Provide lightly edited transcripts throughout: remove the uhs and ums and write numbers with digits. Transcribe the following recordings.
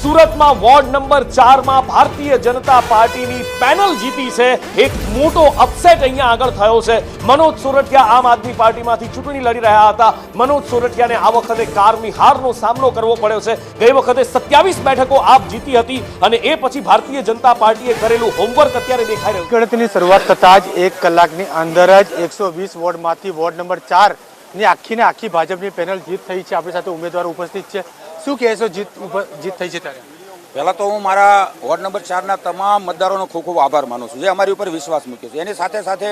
सूरत में ward number 4 में Bharatiya Janata party नी panel जीती है। एक मोटो अपसेट अहींया आगळ थयो छे। मनोज सोरठिया आम आदमी पार्टी मांथी चूंटणी लड़ी रह्या हता। मनोज सोरठियाने आ वखते कारनी हारनो सामनो करवो पड्यो छे। गई वखते 27 બેઠકો आप जीती हती अने ए पछी भारतीय जनता पार्टीए करेलुं होमवर्क अत्यारे देखाई रह्युं। गणतरीनी शरूआत थता ज 1 કલાકની અંદર જ 120 વોર્ડમાંથી વોર્ડ નંબર 4 ની આખીને આખી ભાજપની પેનલ જીત થઈ છે। આપણી સાથે ઉમેદવાર ઉપસ્થિત છે। શું કહેશો જીત થઈ છે ત્યારે? પહેલાં તો હું મારા વોર્ડ નંબર 4ના તમામ મતદારોનો ખૂબ ખૂબ આભાર માનું છું, જે અમારી ઉપર વિશ્વાસ મૂક્યો છે। એની સાથે સાથે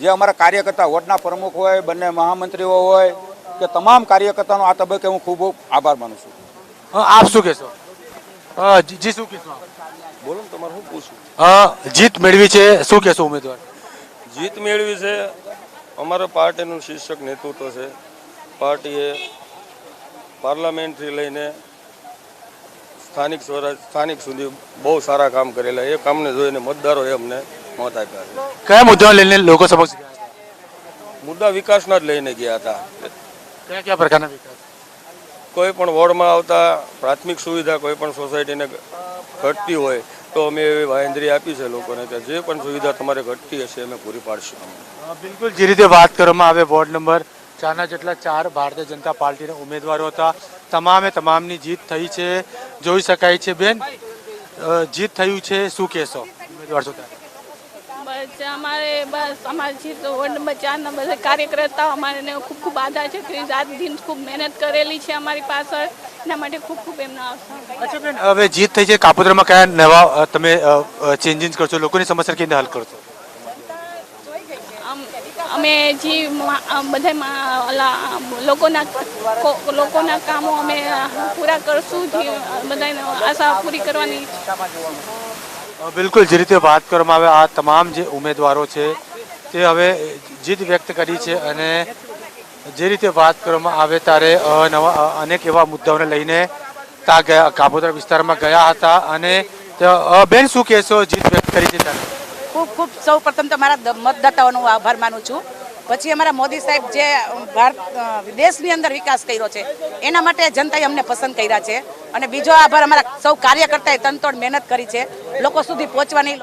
જે અમારા કાર્યકર્તા વોર્ડના પ્રમુખ હોય, બંને મહામંત્રીઓ હોય કે તમામ કાર્યકર્તાનો આ તબક્કે હું ખૂબ આભાર માનું છું। આપ શું કહેશો? જી શું કહેશો? બોલો ને, તમારે શું પૂછવું? જીત મેળવી છે, શું કહેશો ઉમેદવાર? જીત મેળવી છે અમારા પાર્ટીનું શીર્ષક નેતૃત્વ છે। પાર્ટીએ પાર્લામેન્ટથી લઈને સ્થાનિક સુધી બહુ સારા કામ કરેલા। એ કામને જોઈને મતદારોએ અમને મત આપ્યા છે। કયા મુદ્દાઓ લઈને લોકો સમક્ષ ગયા હતા? મુદ્દા વિકાસના જ લઈને ગયા હતા। કયા કયા પ્રકારના વિકાસ? કોઈ પણ વોર્ડમાં આવતા પ્રાથમિક સુવિધા કોઈ પણ સોસાયટીને ઘટતી હોય તો અમે એવી બાંહેધરી આપી છે લોકોને કે જે પણ સુવિધા તમારે ઘટતી હશે અમે પૂરી પાડશું। બિલકુલ જે રીતે વાત કરવામાં આવે વોર્ડ નંબર 4ના જેટલા 4 ભારતીય જનતા પાર્ટીના ઉમેદવારો હતા, તમામે તમામની જીત થઈ છે, જોઈ શકાય છે। બેન, જીત થયું છે, શું કહેશો ઉમેદવાર છો ત્યારે? बस हमारे जीत वार्ड नंबर 4 ना बस कार्यकर्ता हमारे ने खूब खूब आधार है कि रात दिन खूब मेहनत करेली है हमारी पास एना माटे खूब खूब एमना आभार। अच्छा बेन, હવે જીત થઈ છે, કાપોદ્રામાં કયા નવા તમે ચેન્જીસ કરશો, લોકોની સમસ્યા કેવી રીતે હલ કરશો? અમે જે બધા લોકોના કામો અમે પૂરા કરશું, બધાને આશા પૂરી કરવાની। બિલકુલ જે રીતે વાત કરવામાં આવે આ તમામ જે ઉમેદવારો છે તે હવે જીત વ્યક્ત કરી છે અને જે રીતે વાત કરવામાં આવે ત્યારે અનેક એવા મુદ્દાઓને લઈને ત્યાં ગયા કાપોદ્રા વિસ્તારમાં ગયા હતા અને બેન શું કહેશો જીત વ્યક્ત કરી છે ત્યારે? ખૂબ ખૂબ સૌ પ્રથમ તો મારા મતદાતાઓનો આભાર માનું છું। પછી અમારા મોદી સાહેબ જે દેશની અંદર વિકાસ કર્યો છે એના માટે જનતાએ અમને પસંદ કર્યા છે અને બીજો આભાર અમારા સૌ કાર્યકર્તાએ તનતોડ મહેનત કરી છે લોકો સુધી પહોંચવાની।